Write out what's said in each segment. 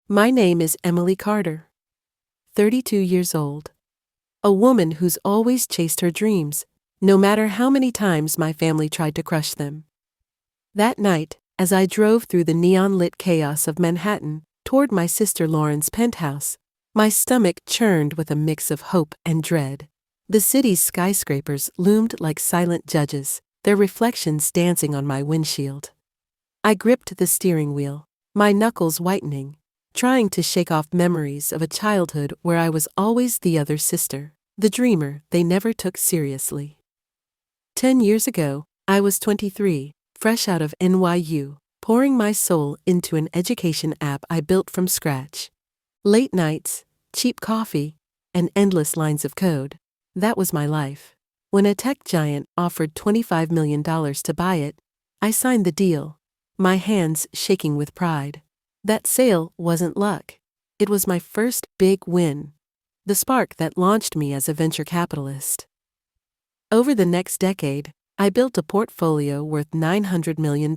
My name is Emily Carter, 32 years old. A woman who's always chased her dreams, no matter how many times my family tried to crush them. That night, as I drove through the neon-lit chaos of Manhattan toward my sister Lauren's penthouse, my stomach churned with a mix of hope and dread. The city's skyscrapers loomed like silent judges, their reflections dancing on my windshield. I gripped the steering wheel, my knuckles whitening, trying to shake off memories of a childhood where I was always the other sister, the dreamer they never took seriously. 10 years ago, I was 23, fresh out of NYU, pouring my soul into an education app I built from scratch. Late nights, cheap coffee, and endless lines of code. That was my life. When a tech giant offered $25 million to buy it, I signed the deal, my hands shaking with pride. That sale wasn't luck. It was my first big win, the spark that launched me as a venture capitalist. Over the next decade, I built a portfolio worth $900 million,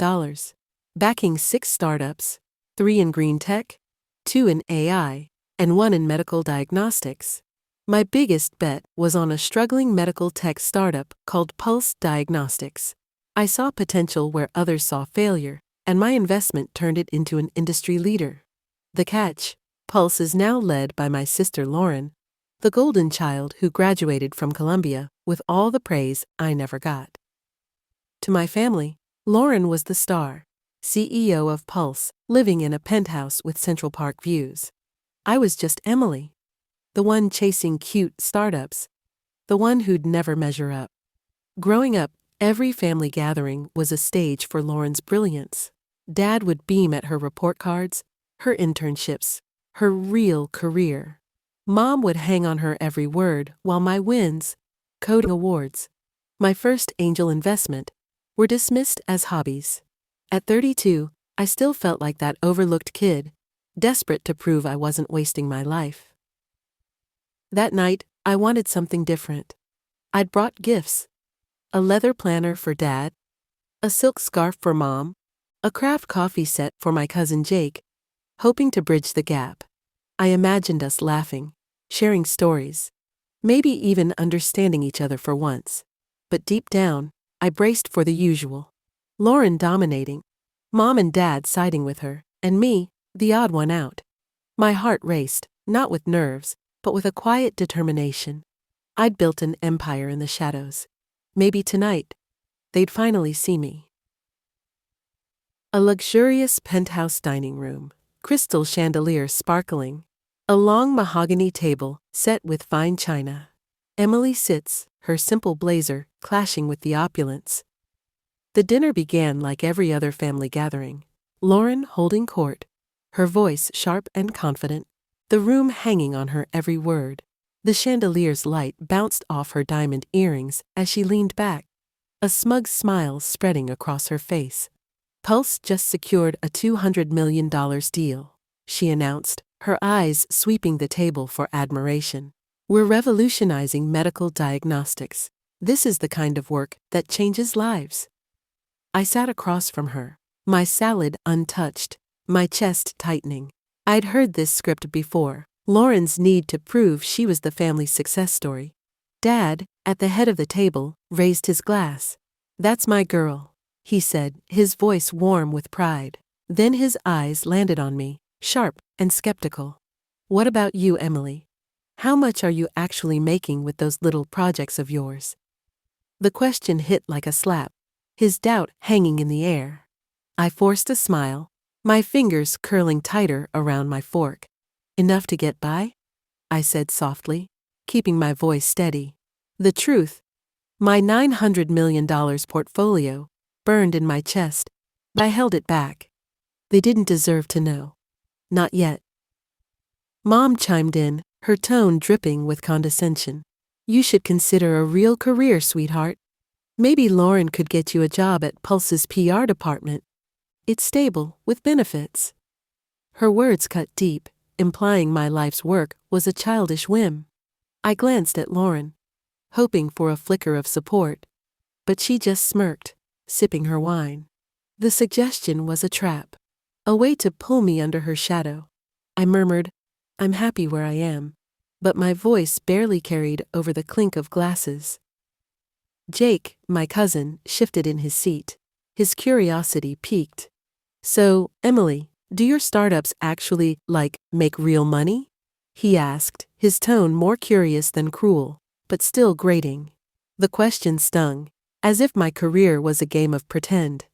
backing 6 startups, 3 in green tech, 2 in AI, and 1 in medical diagnostics. My biggest bet was on a struggling medical tech startup called Pulse Diagnostics. I saw potential where others saw failure, and my investment turned it into an industry leader. The catch: Pulse is now led by my sister Lauren, the golden child who graduated from Columbia with all the praise I never got. To my family, Lauren was the star, CEO of Pulse, living in a penthouse with Central Park views. I was just Emily, the one chasing cute startups, the one who'd never measure up. Growing up, every family gathering was a stage for Lauren's brilliance. Dad would beam at her report cards, her internships, her real career. Mom would hang on her every word while my wins, coding awards, my first angel investment, were dismissed as hobbies. At 32, I still felt like that overlooked kid, desperate to prove I wasn't wasting my life. That night, I wanted something different. I'd brought gifts: a leather planner for Dad, a silk scarf for Mom, a craft coffee set for my cousin Jake, hoping to bridge the gap. I imagined us laughing, sharing stories, maybe even understanding each other for once. But deep down, I braced for the usual. Lauren dominating, Mom and Dad siding with her, and me, the odd one out. My heart raced, not with nerves, but with a quiet determination. I'd built an empire in the shadows. Maybe tonight, they'd finally see me. A luxurious penthouse dining room, crystal chandeliers sparkling, a long mahogany table set with fine china. Emily sits, her simple blazer clashing with the opulence. The dinner began like every other family gathering, Lauren holding court, her voice sharp and confident, the room hanging on her every word. The chandelier's light bounced off her diamond earrings as she leaned back, a smug smile spreading across her face. Pulse just secured a $200 million deal, she announced, her eyes sweeping the table for admiration. We're revolutionizing medical diagnostics. This is the kind of work that changes lives. I sat across from her, my salad untouched, my chest tightening. I'd heard this script before, Lauren's need to prove she was the family's success story. Dad, at the head of the table, raised his glass. "That's my girl," he said, his voice warm with pride. Then his eyes landed on me, sharp and skeptical. "What about you, Emily? How much are you actually making with those little projects of yours?" The question hit like a slap, his doubt hanging in the air. I forced a smile, my fingers curling tighter around my fork. "Enough to get by?" I said softly, keeping my voice steady. The truth, my $900 million portfolio, burned in my chest, but I held it back. They didn't deserve to know. Not yet. Mom chimed in, her tone dripping with condescension. "You should consider a real career, sweetheart. Maybe Lauren could get you a job at Pulse's PR department. It's stable, with benefits." Her words cut deep, implying my life's work was a childish whim. I glanced at Lauren, hoping for a flicker of support, but she just smirked, sipping her wine. The suggestion was a trap, a way to pull me under her shadow. I murmured, "I'm happy where I am," but my voice barely carried over the clink of glasses. Jake, my cousin, shifted in his seat. His curiosity piqued. "So, Emily, do your startups actually, make real money?" he asked, his tone more curious than cruel, but still grating. The question stung, as if my career was a game of pretend.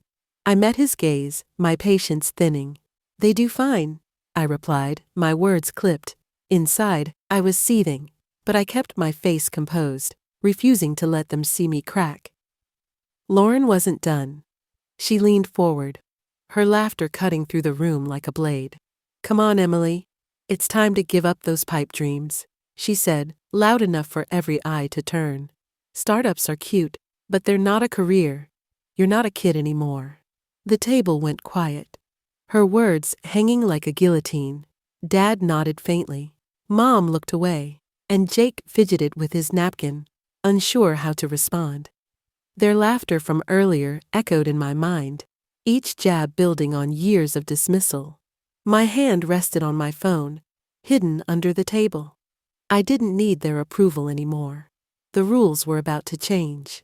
I met his gaze, my patience thinning. "They do fine," I replied, my words clipped. Inside, I was seething, but I kept my face composed, refusing to let them see me crack. Lauren wasn't done. She leaned forward, her laughter cutting through the room like a blade. "Come on, Emily. It's time to give up those pipe dreams," she said, loud enough for every eye to turn. "Startups are cute, but they're not a career. You're not a kid anymore." The table went quiet, her words hanging like a guillotine. Dad nodded faintly. Mom looked away, and Jake fidgeted with his napkin, unsure how to respond. Their laughter from earlier echoed in my mind, each jab building on years of dismissal. My hand rested on my phone, hidden under the table. I didn't need their approval anymore. The rules were about to change.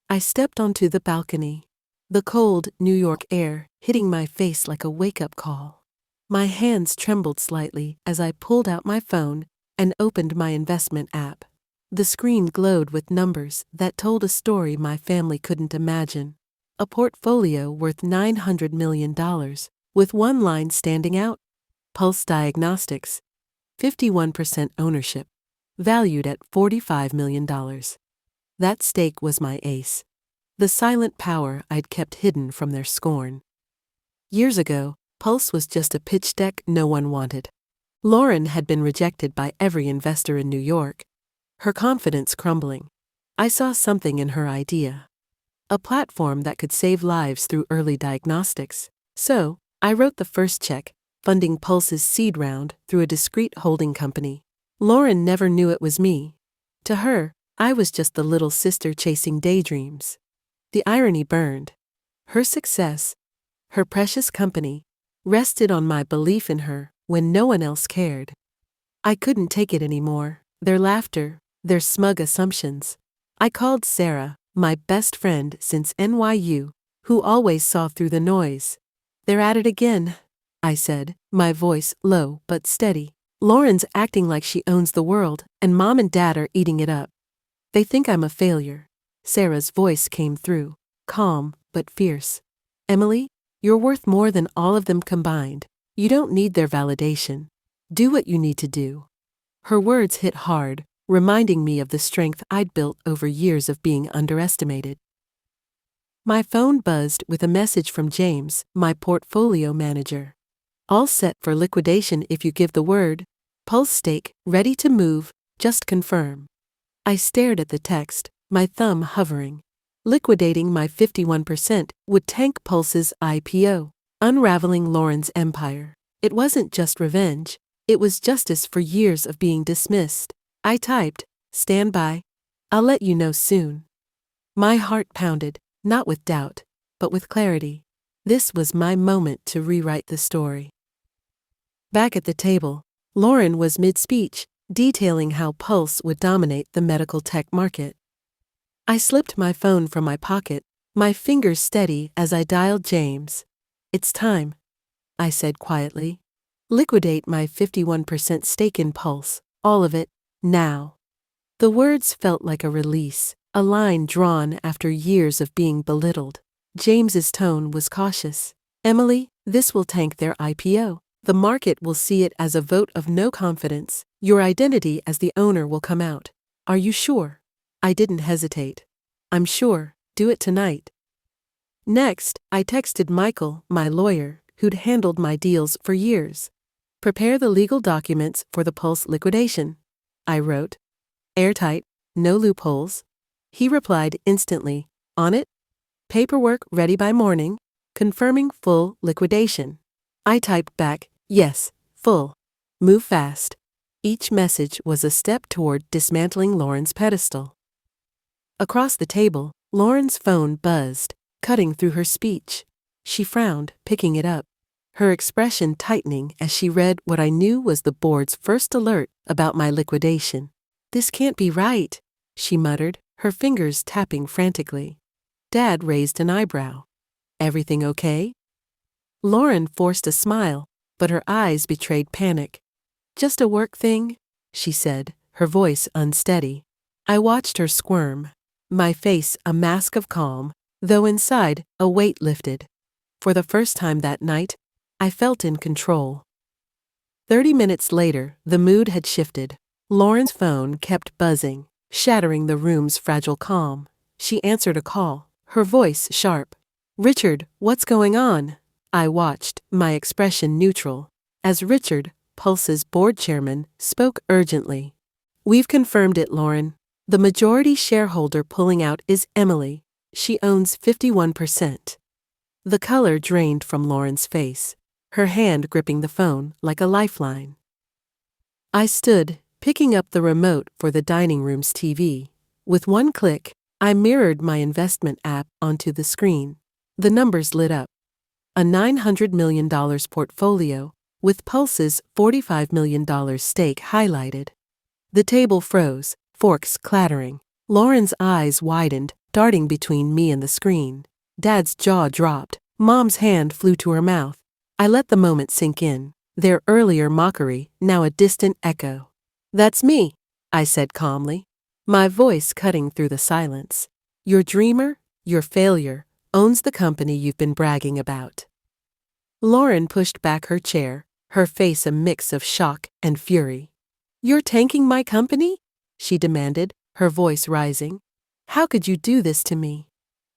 I stepped onto the balcony, the cold New York air hitting my face like a wake-up call. My hands trembled slightly as I pulled out my phone and opened my investment app. The screen glowed with numbers that told a story my family couldn't imagine. A portfolio worth $900 million, with one line standing out: Pulse Diagnostics, 51% ownership, valued at $45 million. That stake was my ace, the silent power I'd kept hidden from their scorn. Years ago, Pulse was just a pitch deck no one wanted. Lauren had been rejected by every investor in New York, her confidence crumbling. I saw something in her idea, a platform that could save lives through early diagnostics. So, I wrote the first check, funding Pulse's seed round through a discreet holding company. Lauren never knew it was me. To her, I was just the little sister chasing daydreams. The irony burned. Her success, her precious company, rested on my belief in her when no one else cared. I couldn't take it anymore, their laughter, their smug assumptions. I called Sarah, my best friend since NYU, who always saw through the noise. "They're at it again," I said, my voice low but steady. "Lauren's acting like she owns the world, and Mom and Dad are eating it up. They think I'm a failure." Sarah's voice came through, calm but fierce. "Emily, you're worth more than all of them combined. You don't need their validation. Do what you need to do." Her words hit hard, reminding me of the strength I'd built over years of being underestimated. My phone buzzed with a message from James, my portfolio manager. "All set for liquidation if you give the word. Pulse stake, ready to move, just confirm." I stared at the text, my thumb hovering. Liquidating my 51% would tank Pulse's IPO, unraveling Lauren's empire. It wasn't just revenge, it was justice for years of being dismissed. I typed, "Stand by. I'll let you know soon." My heart pounded, not with doubt, but with clarity. This was my moment to rewrite the story. Back at the table, Lauren was mid-speech, detailing how Pulse would dominate the medical tech market. I slipped my phone from my pocket, my fingers steady as I dialed James. "It's time," I said quietly. "Liquidate my 51% stake in Pulse, all of it, now." The words felt like a release, a line drawn after years of being belittled. James's tone was cautious. "Emily, this will tank their IPO. The market will see it as a vote of no confidence. Your identity as the owner will come out. Are you sure?" I didn't hesitate. "I'm sure. Do it tonight." Next, I texted Michael, my lawyer, who'd handled my deals for years. "Prepare the legal documents for the Pulse liquidation," I wrote. "Airtight, no loopholes." He replied instantly, "On it. Paperwork ready by morning, confirming full liquidation." I typed back, "Yes, full. Move fast." Each message was a step toward dismantling Lauren's pedestal. Across the table, Lauren's phone buzzed, cutting through her speech. She frowned, picking it up. her expression tightening as she read what I knew was the board's first alert about my liquidation. "This can't be right," she muttered, her fingers tapping frantically. Dad raised an eyebrow. "Everything okay?" Lauren forced a smile, but her eyes betrayed panic. "Just a work thing," she said, her voice unsteady. I watched her squirm, my face a mask of calm, though inside a weight lifted. For the first time that night, I felt in control. 30 minutes later, the mood had shifted. Lauren's phone kept buzzing, shattering the room's fragile calm. She answered a call, her voice sharp. "Richard, what's going on?" I watched, my expression neutral, as Richard, Pulse's board chairman, spoke urgently. "We've confirmed it, Lauren. The majority shareholder pulling out is Emily. She owns 51%. The color drained from Lauren's face, her hand gripping the phone like a lifeline. I stood, picking up the remote for the dining room's TV. With one click, I mirrored my investment app onto the screen. The numbers lit up. A $900 million portfolio, with Pulse's $45 million stake highlighted. The table froze, forks clattering. Lauren's eyes widened, darting between me and the screen. Dad's jaw dropped. Mom's hand flew to her mouth. I let the moment sink in, their earlier mockery now a distant echo. "That's me," I said calmly, my voice cutting through the silence. "Your dreamer, your failure, owns the company you've been bragging about." Lauren pushed back her chair, her face a mix of shock and fury. "You're tanking my company?" she demanded, her voice rising. "How could you do this to me?"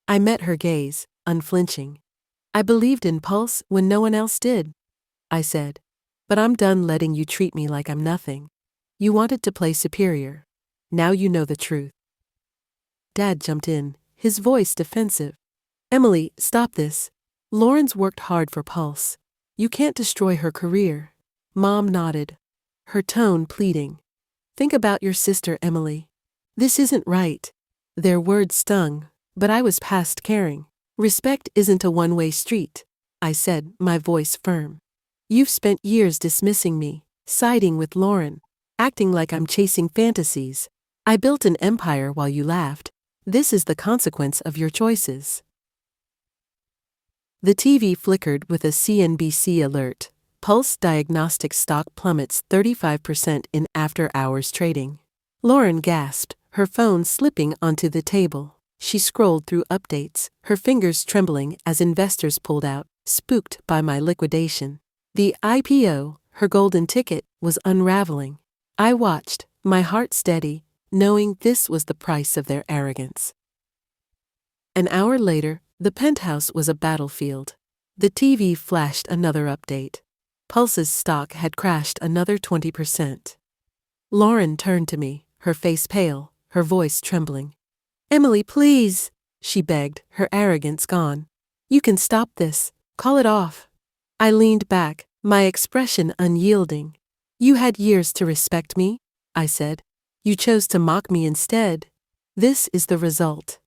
I met her gaze, unflinching. "I believed in Pulse when no one else did," I said. "But I'm done letting you treat me like I'm nothing. You wanted to play superior. Now you know the truth." Dad jumped in, his voice defensive. "Emily, stop this. Lauren's worked hard for Pulse. You can't destroy her career." Mom nodded, her tone pleading. "Think about your sister, Emily. This isn't right." Their words stung, but I was past caring. "Respect isn't a one-way street," I said, my voice firm. "You've spent years dismissing me, siding with Lauren, acting like I'm chasing fantasies. I built an empire while you laughed. This is the consequence of your choices." The TV flickered with a CNBC alert. Pulse Diagnostics stock plummets 35% in after-hours trading. Lauren gasped, her phone slipping onto the table. She scrolled through updates, her fingers trembling as investors pulled out, spooked by my liquidation. The IPO, her golden ticket, was unraveling. I watched, my heart steady, knowing this was the price of their arrogance. An hour later, the penthouse was a battlefield. The TV flashed another update. Pulse's stock had crashed another 20%. Lauren turned to me, her face pale, her voice trembling. "Emily, please," she begged, her arrogance gone. "You can stop this. Call it off." I leaned back, my expression unyielding. "You had years to respect me," I said. "You chose to mock me instead. This is the result."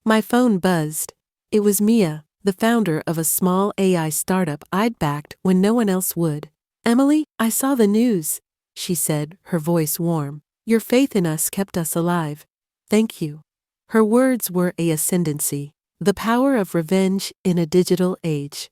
My phone buzzed. It was Mia, the founder of a small AI startup I'd backed when no one else would. "Emily, I saw the news," she said, her voice warm. "Your faith in us kept us alive. Thank you." Her words were a ascendancy, the power of revenge in a digital age.